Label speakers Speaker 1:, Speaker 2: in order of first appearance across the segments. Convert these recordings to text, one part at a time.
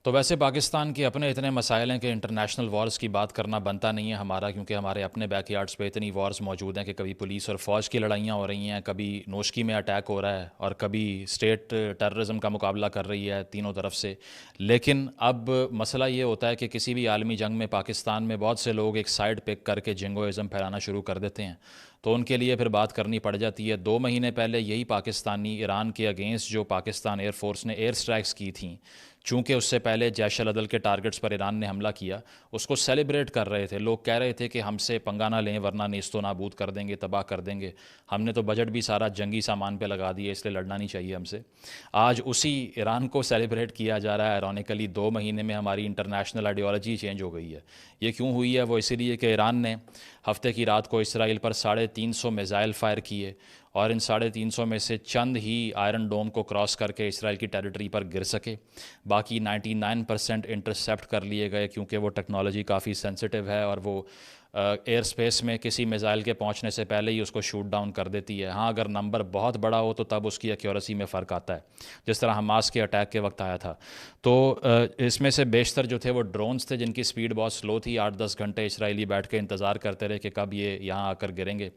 Speaker 1: तो वैसे पाकिस्तान के अपने इतने मसाइल हैं कि इंटरनेशनल वॉर्स की बात करना बनता नहीं है हमारा, क्योंकि हमारे अपने बैकयार्ड्स पे इतनी वॉर्स मौजूद हैं कि कभी पुलिस और फ़ौज की लड़ाइयाँ हो रही हैं, कभी नोशकी में अटैक हो रहा है और कभी स्टेट टेररिज्म का मुकाबला कर रही है तीनों तरफ से। लेकिन अब मसला ये होता है कि किसी भी आलमी जंग में पाकिस्तान में बहुत से लोग एक साइड पिक करके जिंगोइज़म फैलाना शुरू कर देते हैं, तो उनके लिए फिर बात करनी पड़ जाती है। 2 महीने पहले यही पाकिस्तानी ईरान के अगेंस्ट जो पाकिस्तान एयरफोर्स ने एयर स्ट्राइक्स की थी, चूँकि उससे पहले जैश अल अदल के टारगेट्स पर ईरान ने हमला किया, उसको सेलिब्रेट कर रहे थे लोग। कह रहे थे कि हमसे पंगा ना लें वरना नेस्तो नाबूद कर देंगे, तबाह कर देंगे। हमने तो बजट भी सारा जंगी सामान पे लगा दिया, इसलिए लड़ना नहीं चाहिए हमसे। आज उसी ईरान को सेलिब्रेट किया जा रहा है। आयरॉनिकली 2 महीने में हमारी इंटरनेशनल आइडियोलॉजी चेंज हो गई है। ये क्यों हुई है? वो इसीलिए कि ईरान ने हफ्ते की रात को इसराइल पर 350 मिज़ाइल फायर किए, और इन 350 में से चंद ही आयरन डोम को क्रॉस करके इसराइल की टेरिटरी पर गिर सके। बाकी 99% इंटरसेप्ट कर लिए गए, क्योंकि वो टेक्नोलॉजी काफ़ी सेंसिटिव है और वो एयर स्पेस में किसी मिज़ाइल के पहुंचने से पहले ही उसको शूट डाउन कर देती है। हाँ, अगर नंबर बहुत बड़ा हो तो तब उसकी एक्यूरेसी में फ़र्क आता है, जिस तरह हमास के अटैक के वक्त आया था। तो इसमें से बेशतर जो थे वो ड्रोन्स थे, जिनकी स्पीड बहुत स्लो थी। 8-10 घंटे इसराइली बैठ के इंतज़ार करते रहे कि कब ये यहाँ आकर गिरेंगे,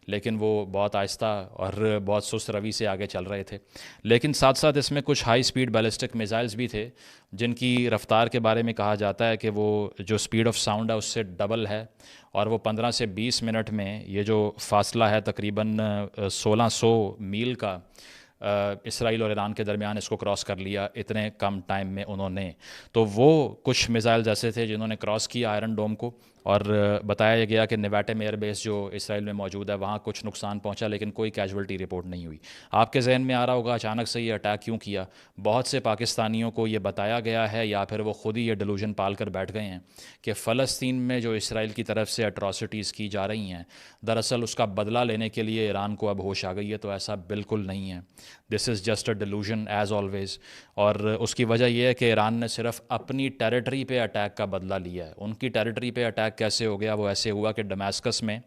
Speaker 1: लेकिन वो बहुत आहिस्ता और बहुत सुस्त रवि से आगे चल रहे थे। लेकिन साथ साथ इसमें कुछ हाई स्पीड बैलिस्टिक मिसाइल्स भी थे, जिनकी रफ़्तार के बारे में कहा जाता है कि वो जो स्पीड ऑफ साउंड है उससे डबल है, और वो 15 से 20 मिनट में ये जो फासला है तकरीबन 1600 मील का इसराइल और ईरान के दरमियान, इसको क्रॉस कर लिया इतने कम टाइम में उन्होंने। तो वो कुछ मिसाइल्स ऐसे थे जिन्होंने क्रॉस किया आयरन डोम को, और बताया गया कि नेवाटेम एयर बेस जो इसराइल में मौजूद है वहाँ कुछ नुकसान पहुँचा, लेकिन कोई कैजुअल्टी रिपोर्ट नहीं हुई। आपके जहन में आ रहा होगा अचानक से ये अटैक क्यों किया? बहुत से पाकिस्तानियों को ये बताया गया है, या फिर वो खुद ही ये डिलूजन पाल कर बैठ गए हैं कि फ़लस्तीन में जो इसराइल की तरफ से अट्रॉसिटीज़ की जा रही हैं, दरअसल उसका बदला लेने के लिए ईरान को अब होश आ गई है। तो ऐसा बिल्कुल नहीं है। This is just a delusion as always. और उसकी वजह यह है कि ईरान ने सिर्फ अपनी टेरिटरी पे अटैक का बदला लिया है। उनकी टेरिटरी पे अटैक कैसे हो गया? वो ऐसे हुआ कि दमास्कस में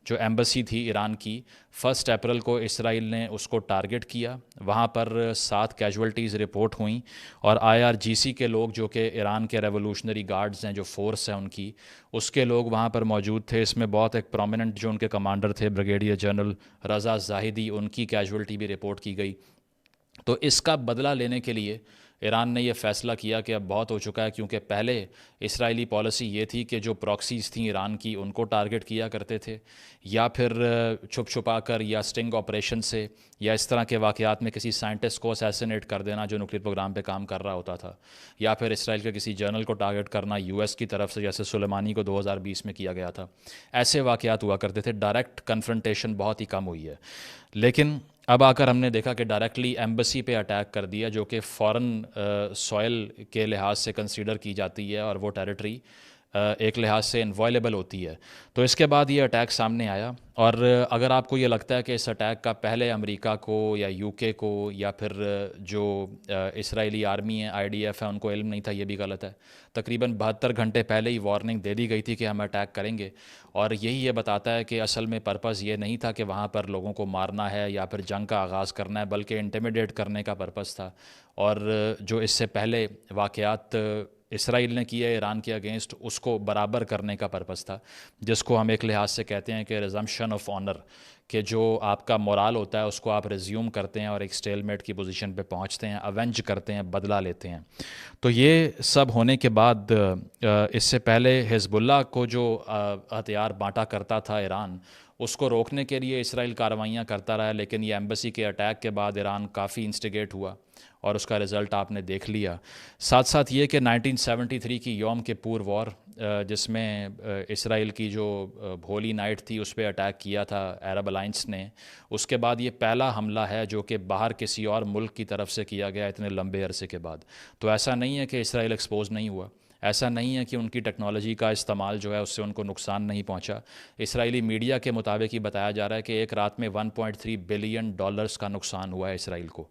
Speaker 1: जो एम्बेसी थी ईरान की, 1 अप्रैल को इसराइल ने उसको टारगेट किया। वहाँ पर 7 कैजुअल्टीज़ रिपोर्ट हुई, और IRGC के लोग, जो कि ईरान के रेवोल्यूशनरी गार्ड्स हैं, जो फोर्स है उनकी, उसके लोग वहाँ पर मौजूद थे। इसमें बहुत एक प्रोमिनेंट जो उनके कमांडर थे, ब्रिगेडियर जनरल रज़ा ज़ाहिदी, उनकी कैजुअल्टी भी रिपोर्ट की गई। तो इसका बदला लेने के लिए ईरान ने यह फ़ैसला किया कि अब बहुत हो चुका है, क्योंकि पहले इसराइली पॉलिसी ये थी कि जो प्रॉक्सीज़ थी ईरान की उनको टारगेट किया करते थे, या फिर छुप छुपा कर या स्टिंग ऑपरेशन से, या इस तरह के वाक़यात में किसी साइंटिस्ट को असैसिनेट कर देना जो न्यूक्लियर प्रोग्राम पे काम कर रहा होता था, या फिर इसराइल के किसी जर्नल को टारगेट करना US की तरफ से, जैसे सुलेमानी को 2020 में किया गया था। ऐसे वाक़यात हुआ करते थे। डायरेक्ट कन्फ्रंटेशन बहुत ही कम हुई है। लेकिन अब आकर हमने देखा कि डायरेक्टली एम्बेसी पे अटैक कर दिया, जो कि फ़ॉरेन सॉइल के लिहाज से कंसीडर की जाती है, और वो टेरिटरी एक लिहाज से इनवॉयलेबल होती है। तो इसके बाद ये अटैक सामने आया। और अगर आपको ये लगता है कि इस अटैक का पहले अमेरिका को या UK को या फिर जो इसराइली आर्मी है, IDF है, उनको इल्म नहीं था, ये भी गलत है। तकरीबन 72 घंटे पहले ही वार्निंग दे दी गई थी कि हम अटैक करेंगे, और यही ये बताता है कि असल में पर्पज़ ये नहीं था कि वहाँ पर लोगों को मारना है या फिर जंग का आगाज़ करना है, बल्कि इंटिमिडेट करने का पर्पज़ था। और जो इससे पहले वाक़यात इसराइल ने किए ईरान के अगेंस्ट, उसको बराबर करने का पर्पज़ था, जिसको हम एक लिहाज से कहते हैं कि रिजम्पशन ऑफ ऑनर, कि जो आपका मोराल होता है उसको आप रिज्यूम करते हैं और एक स्टेलमेट की पोजीशन पे पहुंचते हैं, अवेंज करते हैं, बदला लेते हैं। तो ये सब होने के बाद इससे पहले हिजबुल्लाह को जो हथियार बांटा करता था ईरान, उसको रोकने के लिए इसराइल कार्रवाइयाँ करता रहा। लेकिन ये एम्बेसी के अटैक के बाद ईरान काफ़ी इंस्टिगेट हुआ, और उसका रिज़ल्ट आपने देख लिया। साथ साथ ये कि 1973 की योम किप्पूर वॉर, जिसमें इसराइल की जो होली नाइट थी उस पर अटैक किया था अरब अलाइंस ने, उसके बाद ये पहला हमला है जो कि बाहर किसी और मुल्क की तरफ से किया गया इतने लंबे अरसे के बाद। तो ऐसा नहीं है कि इसराइल एक्सपोज नहीं हुआ, ऐसा नहीं है कि उनकी टेक्नोलॉजी का इस्तेमाल जो है उससे उनको नुकसान नहीं पहुंचा। इसराइली मीडिया के मुताबिक ही बताया जा रहा है कि एक रात में $1.3 बिलियन का नुकसान हुआ है इसराइल को।